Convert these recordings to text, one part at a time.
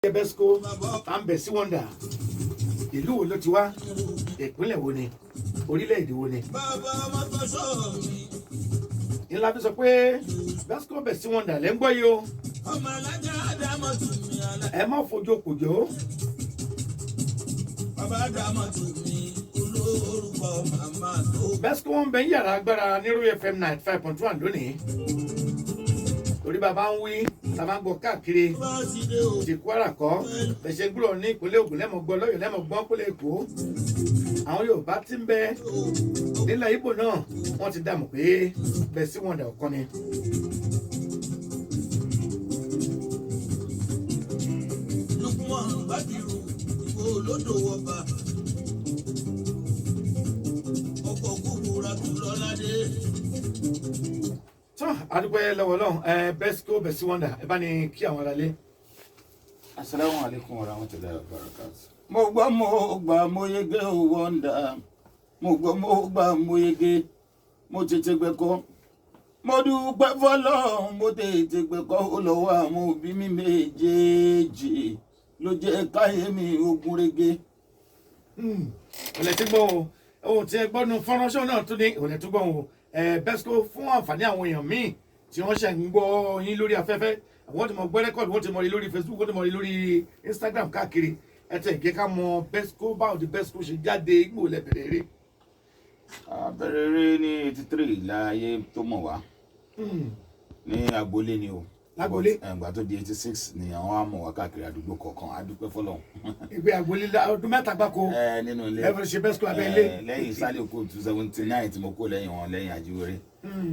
Besco Azeez Wonder ìlú wo ló ti wá ìpínlẹ̀ wo ni orílẹ̀-èdè wo ni. ìlà fi sọ pé Besco Azeez Wonder lẹ́ ń gbọ́ yìí o ẹ má fojú kòjó. Besco wọn bẹ ń yàrá agbára ní Royal FM 95.1 lónìí torí bàbá ń wí la máa ń gbọ́ káàkiri ti Kwara kọ́ bẹ̀ṣẹ̀ gbúrò ní ìpínlẹ̀ Ògùn lẹ́mọ̀ gbọ́ lọ́yọ̀ lẹ́mọ̀ gbọ́ pínlẹ̀ Èkó àwọn Yorùbá tí ń bẹ nílẹ̀ Ìgbò náà wọ́n ti dààmú pé Azeez Wonder ọ̀kan ni. adúpẹ́ lọ́wọ́ lọ́hùn Besco Azeez Wonder ẹ bá ní kí àwọn ará lé. Assalamu alaikum warahmatullahi wabarakatuh. Mo gbọ́ mo gbà mo yege o Wonder, mo gbọ́ mo gbà mo yege, mo tètè gbẹ̀kọ́, mo dúpẹ́ f'Ọlọ́run, mo tètè gbẹ̀kọ́ ó lọ́wọ́ àwọn òbí mi méjèèjì ló jẹ́ káyé mi ogun rege. ọ̀lẹ́ tí gbọ́ o ohun tí ẹ gbọ́ nu fọ́nránṣọ́ náà tún ní ọ̀lẹ́ tó gbọ́ o Besco fún àǹfààní àwọn èèyàn míì tí wọ́n ṣe ń gbọ́ yín lórí afẹ́fẹ́ wọ́n ti mọ gbọ́ rẹ́kọ̀dù wọ́n ti mọ rí lórí Facebook wọ́n ti mọ rí lórí Instagram káàkiri ẹ tẹ̀ gé ká mọ Besco báwo di Besco ṣe jáde Ìgbò lẹ́bẹ̀rẹ̀ eré. Abẹ́rẹ́ eré ní 83 láyé tó mọ̀ wá ní agboolé ni o. Lágboolé ẹgbà tó di 86 ni àwọn àmọ̀ wá káàkiri àdúgbò kọ̀ọ̀kan adúpẹ́ f'Ọlọ́run. ìgbé agboolé ọdún mẹ́ta gbáko nínú ilé ẹ fẹ́ ṣe Besco abẹ́ ilé. lẹ́yìn sálẹ̀ kó 279 tí mo kó lẹ́yìn wọn lẹ́yìn àjíwèrè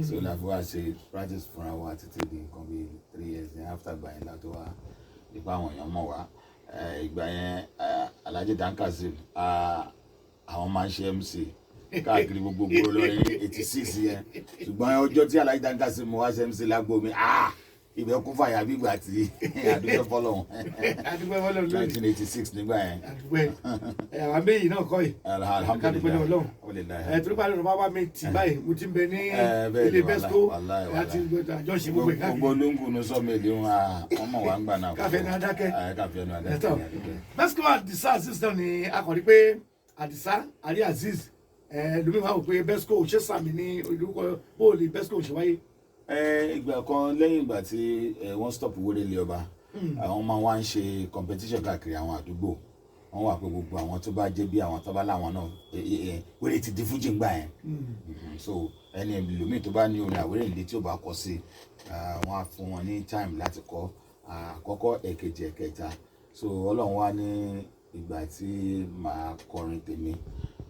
so la fi wá ṣe practice fúnra wa títí di nǹkan bíi 3 years ní after gbà yẹn látọ̀ wá nípa àwọn èèyàn mọ̀ wá ìgbà yẹn Alh Dankazeem àwọn máa ń ṣe MC káàkiri gbogbo lórí 86 yẹn ṣùgbọ́n ọjọ́ tí Alh Dankazeem wá ṣe MC lágbo mi ibẹ̀ kún fàyà bí ìgbà tí àdúgbò f'Ọlọ́run 1986 nígbà yẹn. àwọn méjì náà kọ́ yìí alhamdulilayi torípa lónìí bá wà mí tì báyìí mo ti ń bẹ ní ilé Besco láti àjọṣe gbogbo ẹ̀ káàkiri. gbogbo olóńgùn ní sọ́mi ìlú wọn mọ̀ wá ń gbà náà. káfẹ́ ní adákẹ́. káfẹ́ ní adákẹ́. Besco Azeez Adisa náà ni akọ̀rí pé Adisa àrí Azeez lómi máa wò pé Besco ṣe sàmì ní olùkọ́ bóòlì Besco ṣe wáyé. ìgbà kan lẹ́yìn ìgbà tí wọ́n stop wéré ilé ọba àwọn máa wá ń ṣe competition káàkiri àwọn àdúgbò wọ́n wà pé gbogbo àwọn tó bá jẹ́ bí àwọn tó bá láwọn náà wéré ti di fújì ńgbà yẹn so ẹni ẹlòmíì tó bá ní orin àwérè ìdí tí ó bá kọ sí wọ́n á fún wọn ní time láti kọ àkọ́kọ́ èkejì ẹ̀kẹta so Ọlọ́run wá ní ìgbà tí màá kọrin tèmi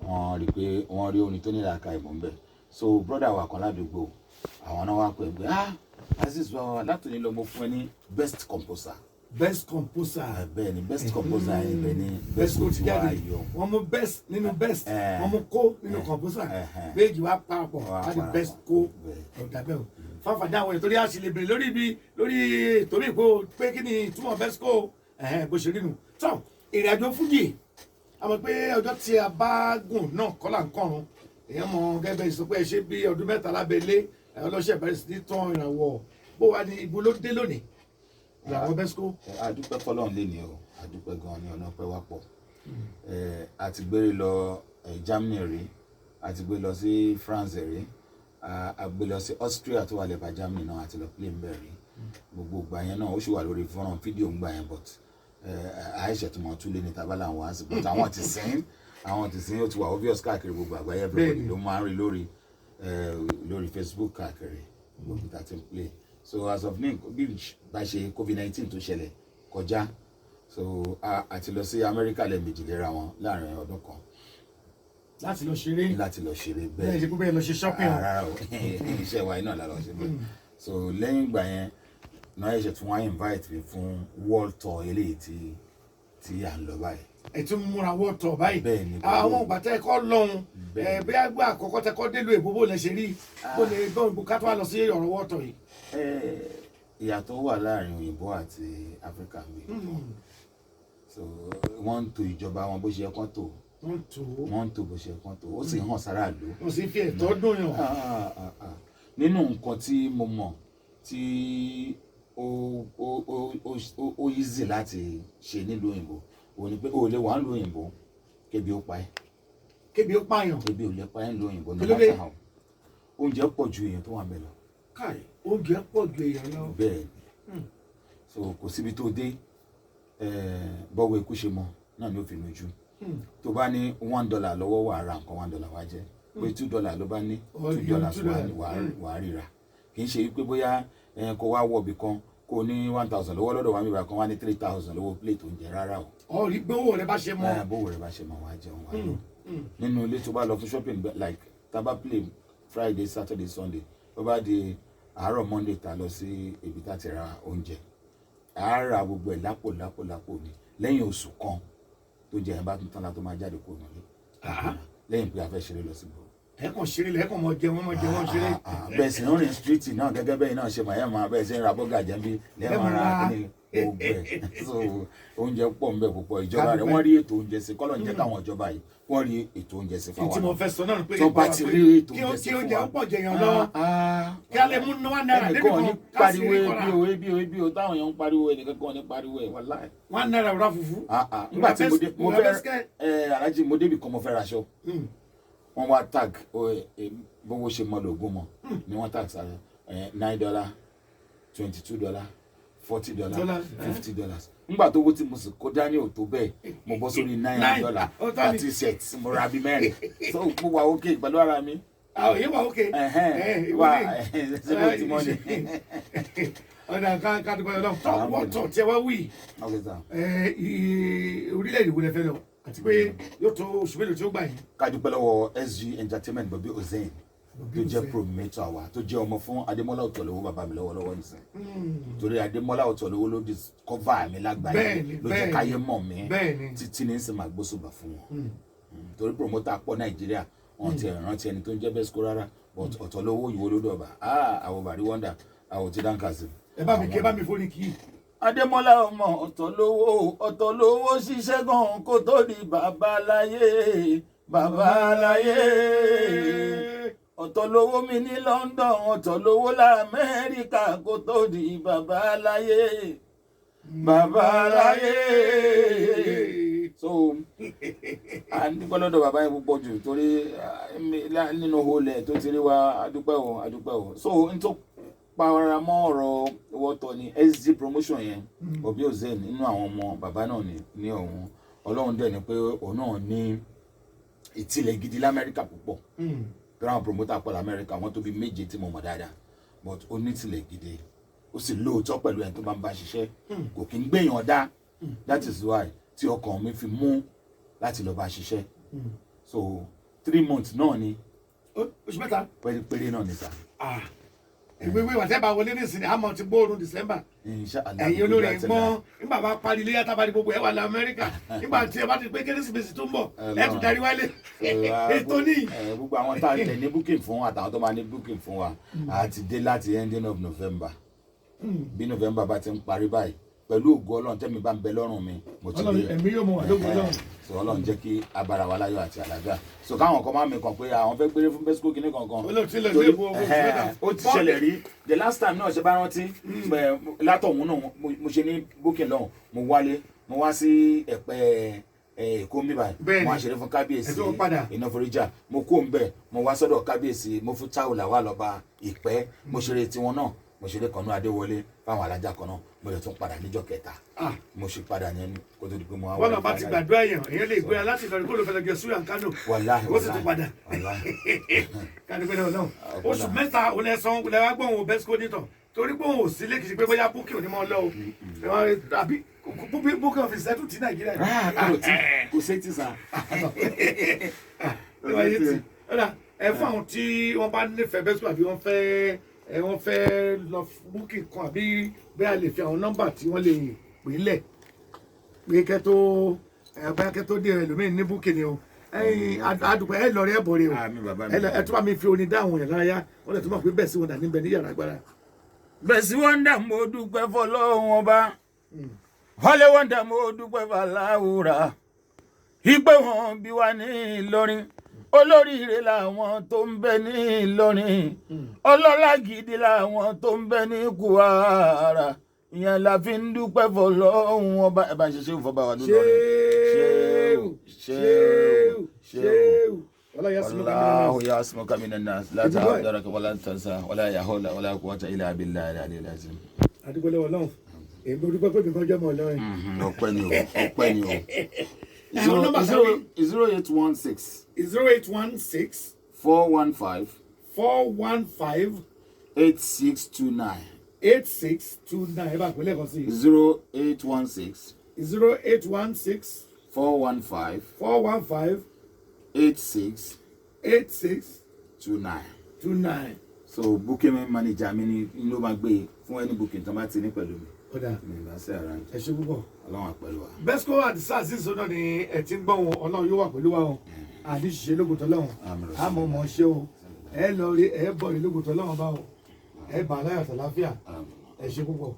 wọ́n rí i pé wọ́n rí orin tó ní ìlàkà ìmọ̀ ń bẹ̀ so brother wa kan ládùúgbò àwọn náà wá pè pé Azeez wa látòní lọ mo fún ẹ ní best composer. Best composer. bẹ́ẹ̀ ni best composer ibẹ̀ ni Besco ti jáde ayọ̀. wọ́n mú best nínú best wọ́n mú kó nínú composer méjì wá parapọ̀ láti Besco ọ̀dàbẹ̀ o fáfàdé àwọn ètò orí àṣìlèbèrè lórí ibi lórí ètò mi kó pé kí ni túmọ̀ Besco bó ṣe rí nu tó ìrìn àjò fújì àmọ́ pé ọjọ́ tí a bá gùn náà kọ́là ń kọ̀run èèyàn mọ gẹ́gẹ́ bẹ́ẹ̀ sọ pé ẹ ṣe bí ọdún mẹ́ta lábẹ́lé ọlọ́ṣẹ́ bẹ̀rẹ̀ sí ní tán ìrànwọ́ bó wà ní ibo ló dé lónìí ìrànwọ́ Besco. adúpẹ́ f'Ọlọ́run lé ní o adúpẹ́ gan-an ní ọ̀nà pẹ́ wá pọ̀ àti gbére lọ Germany rí àti gbé lọ sí France rí àgbé lọ sí Austria tó wà lẹ́bàá Germany náà àti lọ play mbẹ́ rí gbogbo ìgbà yẹn náà ó sì wà lórí fọ́nrán fídíò ńgbà yẹn but àìṣẹ́ tó mọ̀ tún lé ní tábàlà wọn àti but àwọn ti sìn ó ti wà obvious káàkiri gbogbo àgbáyé everybody ló máa ń rí lórí Facebook káàkiri gbogbo tá a ti ń play so as of now bí bá ṣe COVID-19 tó ṣẹlẹ̀ kọjá so àti lọ sí Amẹ́ríkà lẹ́ẹ̀mejì léra wọn láàrin ọdún kan. láti lọ ṣeré bẹ́ẹ̀ ṣe kó bẹ́ẹ̀ lọ ṣe shopping. rárá o iṣẹ́ wa iná la lọ ṣe bẹ́ẹ̀ so lẹ́yìn ìgbà yẹn náà ẹ̀ṣẹ̀ tún wá invite mi fún world tour eléyìí tí à ń lọ báyìí. ẹ tún múra wọ́ọ̀tọ̀ báyìí bẹ́ẹ̀ni àwọn ìgbà tẹ́ kọ́ lọ́hùn bí àgbà àkọ́kọ́ tẹ́ kọ́ délùú èbó bó lẹ ṣe rí bó lè gbọ́n ìbò ká tó wà lọ sí ọ̀rọ̀ wọ́ọ̀tọ̀ yìí. ìyàtọ̀ wà láàrin òyìnbó àti Áfíríkà mi so wọ́n ń tò ìjọba wọn bó ṣe yẹ kán tò wọ́n ń tò bó ṣe yẹ kán tò ó sì hàn sára lò. ó sì fi ẹ̀tọ́ dùn yàn. nínú nǹkan tí mo mọ̀ tí ó easy láti ṣe nílùú òyìnbó òun ni pé ó lè wà nílùú òyìnbó kébi ó pa ẹ́. kébi ó pààyàn. kébi ò lè pa ẹ́ nílùú òyìnbó ní matter how oúnjẹ pọ̀ ju èèyàn tó wà bẹ́ẹ̀ lọ. káì oúnjẹ pọ̀ ju èèyàn lọ. bẹ́ẹ̀ ni so kò síbi tó dé bọ́wọ́ ikú ṣe mọ́ náà ni ó fi nujú tó bá ní $1 lọ́wọ́ wà á ra nǹkan $1 wá jẹ́ pé $2 ló bá ní $2 wà á ríra kì í ṣe pé bóyá kó wá wọ̀bì kan kó ní 1,000 lọ́wọ́ lọ́dọ̀ wà mí bá kan wá ní 3,000 lọ́wọ́ plate oúnjẹ rárá o. rí gbówó rẹ bá ṣe mọ́. bówó rẹ bá ṣe mọ́ wá jẹun wá lọ nínú ilé tó bá lọ fún shopping like tá bá play Friday Saturday Sunday tó bá di àárọ̀ Monday tá lọ sí ibi tá ti ra oúnjẹ àárà gbogbo ẹ̀ lápò ni lẹ́yìn oṣù kan tó jẹ́ ẹ̀ bá tún tán la tó máa jáde kó nílé lẹ́yìn pé a fẹ́ ṣeré lọ sí gbòòrò. ẹ̀kàn ṣeré lẹ́kàn mọ jẹun ṣeré. bẹ́ẹ̀ sì ń rìn street náà gẹ́gẹ́ bẹ́ẹ̀ náà ṣe mọ̀ ẹ̀ máa bẹ́ẹ̀ ṣe ń ra bọ́gà jẹ́ bí lẹ́ẹ̀mọ̀ ra kíni gbogbo ẹ̀ so oúnjẹ pọ̀ ń bẹ púpọ̀ ìjọba rẹ̀ wọ́n rí ètò oúnjẹ sí kọ́lọ̀ ń jẹ́ káwọn ìjọba yìí wọ́n rí ètò oúnjẹ sí fáwọn. tí mo fẹ́ sọ náà pé tó bá ti rí ètò oúnjẹ sí fún wa kí oúnjẹ pọ̀ jẹyàn lọ kí a lè mú $1 débi kan pariwo ebi o táwọn èèyàn ń pariwo ẹnìkan kan ní pariwo ẹ wàláì. $1 ra fufu. nígbà tí mo fẹ́ alájí mo débi kan mo fẹ́ raṣọ wọ́n wá tag bówó ṣe mọ́ lògùn mọ́ ni wọ́n tag sára $9 $22 $40 $50 nígbà tó wó tí mo sì kó dání ò tó bẹ́ẹ̀ mo bọ́ sórí $9 30 sets mo ra bí mẹ́rin so mo wà ókè pẹ̀lú ara mi. yé wà ókè. wà ṣé tí mo ní. ọ̀nà ká dúpọ̀ lọ́wọ́ tó wọ́tọ̀ tí ẹ wá wí orílẹ̀-èdè wo lẹ fẹ́ lọ àti pé yóò tó oṣù mélòó tí ó gbà yín. ká dúpẹ́ lọ́wọ́ SG Entertainment Gbogbo Ozeyin tó jẹ́ promoter wa tó jẹ́ ọmọ fún Adémọ́lá Ọ̀tọ̀lówó bàbá mi lọ́wọ́lọ́wọ́ nìsín torí Adémọ́lá Ọ̀tọ̀lówó ló discover mi lágbàáyé ló jẹ́ káyé mọ̀ mí títí ní sìn máa gbósùbà fún wọn torí promoter pọ̀ Nàìjíríà wọn ti rántí ẹni tó ń jẹ́ Besco rárá but Ọ̀tọ̀lówó ìwọ ló dọ̀bà àwọn bàrí wọ́ndà àwọn ti Dankazeem. ẹ bá mi kí ẹ bá mi fóni kí. Adémọ́lá ọmọ Ọ̀tọ̀lówó ṣiṣẹ́ gan kó tó di babaláyé Ọ̀tọ̀lówó mi ní London Ọ̀tọ̀lówó l'Amẹ́ríkà kó tó di babaláyé so a dúpẹ́ lọ́dọ̀ bàbá yẹn púpọ̀ jù torí nínú olè tó ti rí wa adúpẹ́ o so n tó pàwọ́ra mọ́ ọ̀rọ̀ wọ́tọ̀ ni SG promotion yẹn Obi Ozeyin nínú àwọn ọmọ bàbá náà ní ọ̀hún Ọlọ́run dẹ̀ ni pé òun náà ní ìtìlẹ̀ gidi l'Amẹ́ríkà púpọ̀ tó ráwọn promoter pọ̀ l'Amẹ́ríkà wọ́n tó bí méje tí mo mọ̀ dáadáa but ó ní ìtìlẹ̀ gidi ó sì lóòótọ́ pẹ̀lú ẹni tó bá ń bá ṣiṣẹ́ kò kí ń gbéyàn dá that is why tí ọkàn mi fi mú láti lọ bá ṣiṣẹ́ so 3 months náà ni oṣù mẹ́ta péré náà ni sà. ìwé wà tẹ́ bá wọlé ní ìsìn àmọ́ ti gbóòórùn December ẹ̀yin olórin gbọ́n nígbà bá parí ilé yàtọ̀ bá di gbogbo ẹ̀ wà ní Amẹ́ríkà nígbà tí ẹ bá ti pé Kérésìmesì tó ń bọ̀ ẹ tún darí wálé ètò ní. gbogbo àwọn tá a tẹ̀ ní booking fún wa àtàwọn tó máa ní booking fún wa àti dé láti ending of November bí November bá ti ń parí báyìí pẹ̀lú ògo Ọlọ́run tẹ́mi bá ń bẹ lọ́rùn mi mo ti dé ẹ̀mí yóò mọ̀ wá lógo Ọlọ́run so Ọlọ́run jẹ́ kí abara wa láyọ̀ àti àlàáfíà so káwọn kan máa mi kàn pé àwọn fẹ́ gbére fún Besco kìíní kankan ó ti ṣẹlẹ̀ rí the last time náà ṣe bá rántí látọ̀hún náà mo ṣe ní booking lọ́hùn mo wálé mo wá sí Ẹ̀pẹ́ Èkó mi báyìí mo wá ṣeré fún kábíyèsí iná foríjà mo kó ń bẹ̀ mo wá sọ́dọ̀ kábíyèsí mo fún táwùlà wà lọ́ba Ìpẹ́ mo ṣeré tiwọn náà mo ṣeré kan náà Adéwọlé fáwọn alájà kan náà mo lè tún padà níjọ́ kẹta mo ṣe padà yẹn kó tó di pé mo wá. wọn náà bá ti gbàdúrà èèyàn lè gbéra láti Ìlọrin kó ló fẹlẹ gẹ súyà Kánò ó sì tún padà kánò pé náà oṣù mẹ́ta òun ẹ̀sán òun ẹ̀wá gbọ́n òun Besco nítàn torí pé òun ò sí lé kìí ṣe pé bóyá búkì ò ní mọ́ lọ o àbí búkì ọ̀fìn sẹ́tù tí Nàìjíríà kò sí ti sàn. ẹ fún àwọn tí wọ́n bá nífẹ̀ẹ́ Besco àbí wọ́n fẹ́ lọ búkì kan àbí bẹ́ẹ̀ a lè fi àwọn nọ́mbà tí wọ́n lè pè é lẹ̀ pé kẹ́ tó dé ẹlòmíín ní búkì ni o adùpẹ́ ẹ lọ rí ẹ̀bọ̀ rẹ o ẹ tó bá mi fi orin dá àwọn èèyàn lára yá wọ́n lè tó mọ̀ pé bẹ́ẹ̀ sí wọn dà níbẹ̀ ní yàrá agbára. bẹ́ẹ̀ sí wọn dà mo dúpẹ́ fọlọ́run ọba wọlé wọn dà mo dúpẹ́ fàlàwùrà ìpè wọn bí wà ní Ìlọrin olóríire làwọn tó ń bẹ ní Ìlọrin ọlọ́lá gidi làwọn tó ń bẹ ní Kwara ìyẹn la fi ń dúpẹ́ fọlọ́run ọba ẹ bá ń ṣe ṣéwù fọba wa lónìí ṣéwù والله يعصمك من الناس لا تعذرك ولا تنسى ولا يحول ولا قوة إلا بالله العلي العظيم. adúgbò lọ́wọ́ Ọlọ́run èmi ò dúpẹ́ pé mi kan jẹ́ ọmọ Ìlọrin. ọpẹ́ ni o 0816 0816 415 415 8629 8629 ẹ bá pè lẹ́ẹ̀kan sí 0816 0816 415 415 86 8629. 29. So booking manager mi ni ló máa gbé fún any booking tó bá ti ní pẹ̀lú mi. Kódà mi bá ṣe ara ẹ ṣé púpọ̀. Ọlọ́run pẹ̀lú wa. Besco Azeez Adisa náà ni ẹ ti ń gbọ́ wọn Ọlọ́run yóò wà pẹ̀lú wa o. Àdí ṣiṣẹ́ lógun tọ́lọ́run. Àmọ́ mọ̀ ṣe o. Ẹ lọ rí ẹ bọ̀ ní lógun tọ́lọ́run bá o. Ẹ bà láyọ̀ àtàláfíà. Ẹ ṣé púpọ̀.